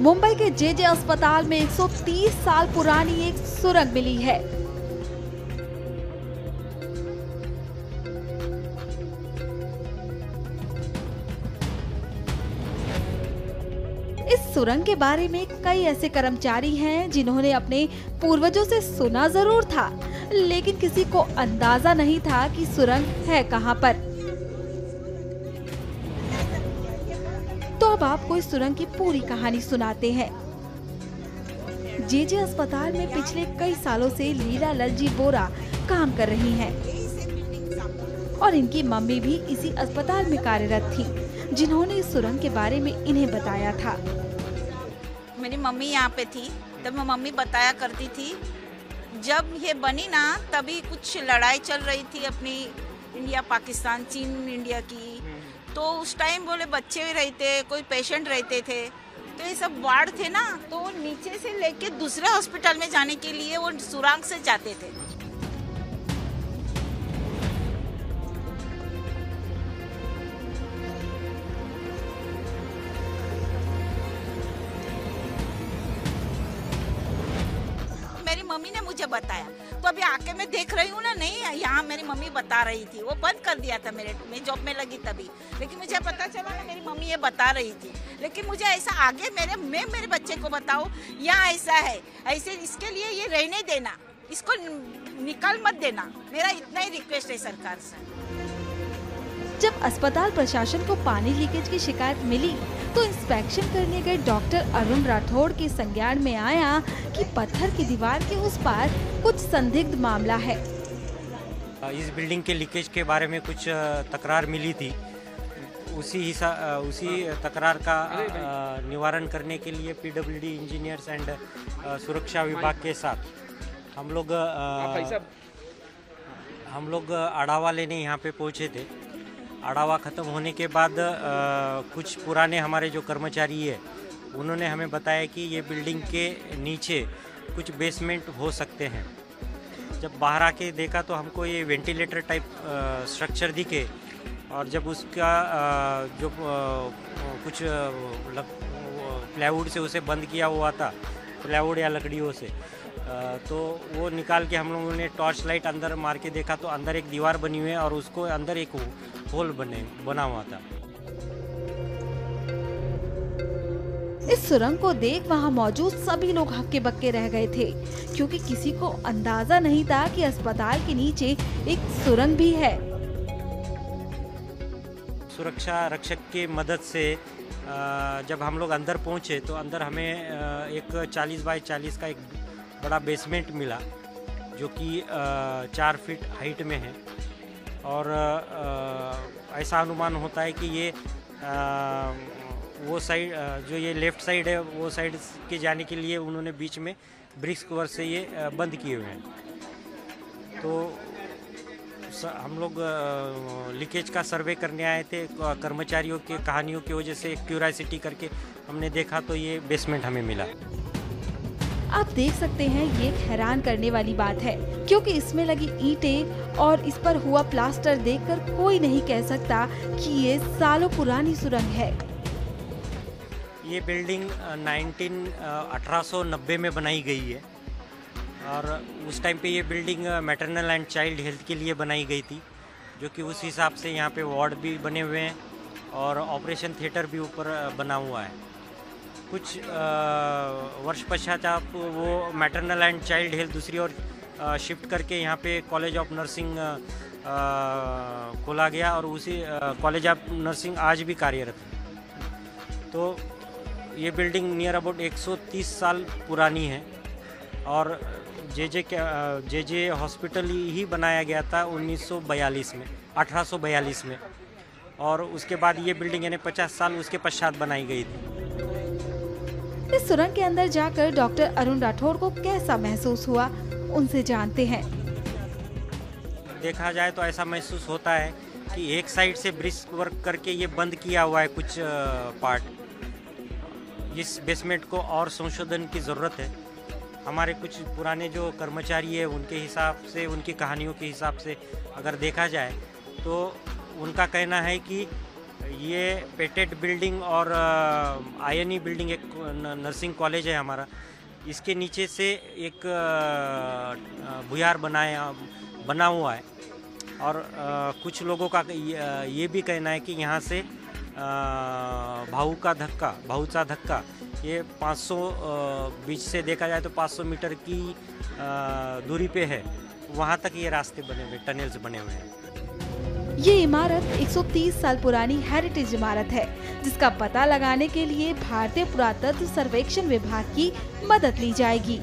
मुंबई के जेजे अस्पताल में 130 साल पुरानी एक सुरंग मिली है। इस सुरंग के बारे में कई ऐसे कर्मचारी हैं जिन्होंने अपने पूर्वजों से सुना जरूर था, लेकिन किसी को अंदाजा नहीं था कि सुरंग है कहां पर। तो अब आपको इस सुरंग की पूरी कहानी सुनाते हैं। जेजे अस्पताल में पिछले कई सालों से लीला ललजी बोरा काम कर रही हैं और इनकी मम्मी भी इसी अस्पताल में कार्यरत थी, जिन्होंने इस सुरंग के बारे में इन्हें बताया था। मेरी मम्मी यहाँ पे थी तब मैं मम्मी बताया करती थी, जब ये बनी ना तभी कुछ लड़ाई चल रही थी अपनी इंडिया पाकिस्तान चीन इंडिया की, तो उस टाइम बोले बच्चे रहते, कोई पेशेंट रहते थे, तो ये सब वार्ड थे ना, तो वो नीचे से लेके दूसरे हॉस्पिटल में जाने के लिए वो सुरंग से जाते थे। मम्मी ने मुझे बताया, तो अभी आके मैं देख रही हूँ ना, नहीं यहाँ मेरी मम्मी बता रही थी, वो बंद कर दिया था मैं जॉब में लगी तभी, लेकिन मुझे पता चला ना मेरी मम्मी ये बता रही थी, लेकिन मुझे ऐसा आगे मैं मेरे बच्चे को बताऊँ यहाँ ऐसा है, ऐसे इसके लिए ये रहने देना, इसको निकाल मत देना, मेरा इतना ही रिक्वेस्ट है सरकार से। जब अस्पताल प्रशासन को पानी लीकेज की शिकायत मिली तो इंस्पेक्शन करने गए डॉक्टर अरुण राठौड़ के संज्ञान में आया कि पत्थर की दीवार के उस पार कुछ संदिग्ध मामला है। इस बिल्डिंग के लीकेज के बारे में कुछ तकरार मिली थी, उसी तकरार का निवारण करने के लिए पीडब्ल्यूडी इंजीनियर्स एंड सुरक्षा विभाग के साथ हम लोग आढ़ावा लेने यहाँ पे पहुँचे थे। आढ़ावा ख़त्म होने के बाद कुछ पुराने हमारे जो कर्मचारी है उन्होंने हमें बताया कि ये बिल्डिंग के नीचे कुछ बेसमेंट हो सकते हैं। जब बाहर आके देखा तो हमको ये वेंटिलेटर टाइप स्ट्रक्चर दिखे, और जब उसका जो कुछ प्लाईवुड से उसे बंद किया हुआ था, प्लाईवुड या लकड़ियों से, तो वो निकाल के हम लोगों ने टॉर्च लाइट अंदर मार के देखा तो अंदर एक दीवार बनी हुई है और उसको अंदर एक होल बना हुआ था। इस सुरंग को देख वहां मौजूद सभी लोग हक्के बक्के रह गए थे, क्योंकि किसी को अंदाजा नहीं था कि अस्पताल के नीचे एक सुरंग भी है। सुरक्षा रक्षक की मदद से जब हम लोग अंदर पहुंचे तो अंदर हमें एक 40 बाय 40 का एक बड़ा बेसमेंट मिला, जो कि 4 फीट हाइट में है, और ऐसा अनुमान होता है कि ये वो साइड जो ये लेफ़्ट साइड है, वो साइड के जाने के लिए उन्होंने बीच में ब्रिक्स कवर से ये बंद किए हुए हैं। तो हम लोग लीकेज का सर्वे करने आए थे, कर्मचारियों के कहानियों की वजह से क्यूरियोसिटी करके हमने देखा तो ये बेसमेंट हमें मिला। आप देख सकते हैं ये एक हैरान करने वाली बात है, क्योंकि इसमें लगी ईंटें और इस पर हुआ प्लास्टर देखकर कोई नहीं कह सकता कि ये सालों पुरानी सुरंग है। ये बिल्डिंग 1890 में बनाई गई है, और उस टाइम पे ये building maternal and child health के लिए बनाई गई थी, जो कि उस हिसाब से यहाँ पे वार्ड भी बने हुए हैं और ऑपरेशन थिएटर भी ऊपर बना हुआ है। कुछ वर्ष पश्चात वो मैटरनल एंड चाइल्ड हेल्थ दूसरी ओर शिफ्ट करके यहाँ पे कॉलेज ऑफ नर्सिंग खोला गया, और उसी कॉलेज ऑफ नर्सिंग आज भी कार्यरत है। तो ये बिल्डिंग नियर अबाउट 130 साल पुरानी है, और जेजे हॉस्पिटल ही बनाया गया था 1842 में, और उसके बाद ये बिल्डिंग यानी 50 साल उसके पश्चात बनाई गई थी। इस सुरंग के अंदर जाकर डॉक्टर अरुण राठौड़ को कैसा महसूस हुआ, उनसे जानते हैं। देखा जाए तो ऐसा महसूस होता है कि एक साइड से ब्रिक्स वर्क करके ये बंद किया हुआ है कुछ पार्ट। इस बेसमेंट को और संशोधन की ज़रूरत है। हमारे कुछ पुराने जो कर्मचारी है उनके हिसाब से, उनकी कहानियों के हिसाब से अगर देखा जाए तो उनका कहना है कि ये पेटेड बिल्डिंग और आयनी बिल्डिंग, एक नर्सिंग कॉलेज है हमारा। इसके नीचे से एक भुयार बना हुआ है और कुछ लोगों का ये भी कहना है कि यहाँ से भाऊचा धक्का ये 500 बीच से देखा जाए तो 500 मीटर की दूरी पे है। वहाँ तक ये रास्ते बने हुए, टनल्स बने हुए हैं। ये इमारत 130 साल पुरानी हेरिटेज इमारत है, जिसका पता लगाने के लिए भारतीय पुरातत्व सर्वेक्षण विभाग की मदद ली जाएगी।